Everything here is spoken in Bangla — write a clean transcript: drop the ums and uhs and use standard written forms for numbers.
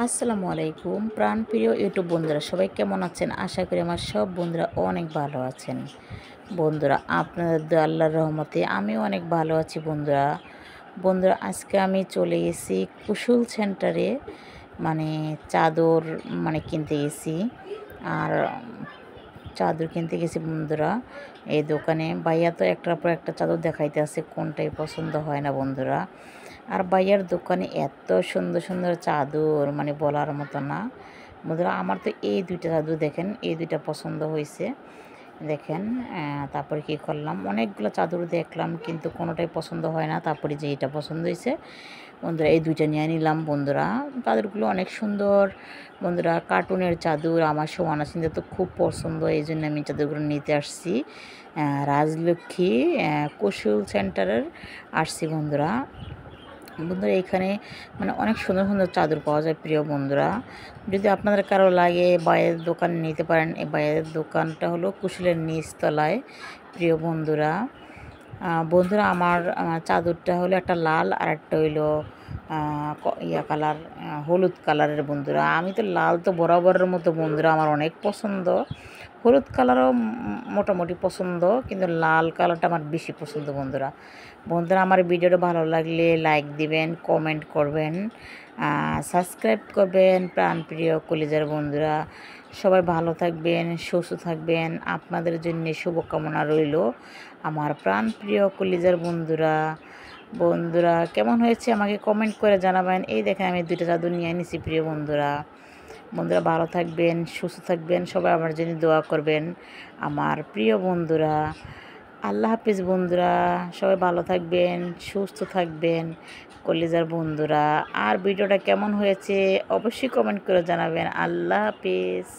আসসালামু আলাইকুম প্রাণপ্রিয় ইউটিউব বন্ধুরা, সবাই কেমন আছেন? আশা করি আমার সব বন্ধুরা অনেক ভালো আছেন। বন্ধুরা, আপনাদের দোয়া আল্লাহর রহমতে আমিও অনেক ভালো আছি। বন্ধুরা, আজকে আমি চলে গেছি কুশল সেন্টারে, মানে চাদর কিনতে গেছি। আর চাদর কিনতে গেছি বন্ধুরা। এই দোকানে ভাইয়া তো একটার পর একটা চাদর দেখাইতে আছে, কোনটাই পছন্দ হয় না বন্ধুরা। আর ভাইয়ার দোকানে এত সুন্দর সুন্দর চাদর, বলার মতো না বন্ধুরা। আমার তো এই দুইটা চাদর দেখেন, এই দুইটা পছন্দ হয়েছে দেখেন। তারপরে কী করলাম, অনেকগুলো চাদর দেখলাম কিন্তু কোনোটাই পছন্দ হয় না। তারপরে যে এটা পছন্দ হয়েছে বন্ধুরা, এই দুইটা নিয়ে নিলাম বন্ধুরা। চাদরগুলো অনেক সুন্দর বন্ধুরা, কার্টুনের চাদর। আমার সোয়ানা সিনদের তো খুব পছন্দ, এই জন্য আমি চাদরগুলো নিতে আসছি। রাজলক্ষ্মী কুশল সেন্টারের আসছি বন্ধুরা। এখানে অনেক সুন্দর সুন্দর চাদর পাওয়া যায় প্রিয় বন্ধুরা। যদি আপনাদের কারো লাগে বাইরের দোকান নিতে পারেন। এই বাইরের দোকানটা হলো কুশলের নিচতলায় প্রিয় বন্ধুরা। আমার চাদরটা হলো একটা লাল আর একটা হইলো কালার, হলুদ কালারের বন্ধুরা। আমি তো লাল তো বরাবরের মতো বন্ধুরা, আমার অনেক পছন্দ। হলুদ কালারও মোটামুটি পছন্দ, কিন্তু লাল কালারটা আমার বেশি পছন্দ বন্ধুরা। আমার ভিডিওটা ভালো লাগলে লাইক দিবেন, কমেন্ট করবেন, সাবস্ক্রাইব করবেন। প্রাণপ্রিয় কলিজার বন্ধুরা, সবাই ভালো থাকবেন, সুস্থ থাকবেন, আপনাদের জন্য শুভকামনা রইল। আমার প্রাণপ্রিয় কলিজার বন্ধুরা কেমন হয়েছে আমাকে কমেন্ট করে জানাবেন। এই দেখেন, আমি দুইটা চাদর নিয়ে নিছি প্রিয় বন্ধুরা। ভালো থাকবেন, সুস্থ থাকবেন, সবাই আমার জন্য দোয়া করবেন আমার প্রিয় বন্ধুরা। আল্লাহ হাফিজ বন্ধুরা, সবাই ভালো থাকবেন, সুস্থ থাকবেন কলিজার বন্ধুরা। আর ভিডিওটা কেমন হয়েছে অবশ্যই কমেন্ট করে জানাবেন। আল্লাহ হাফিজ।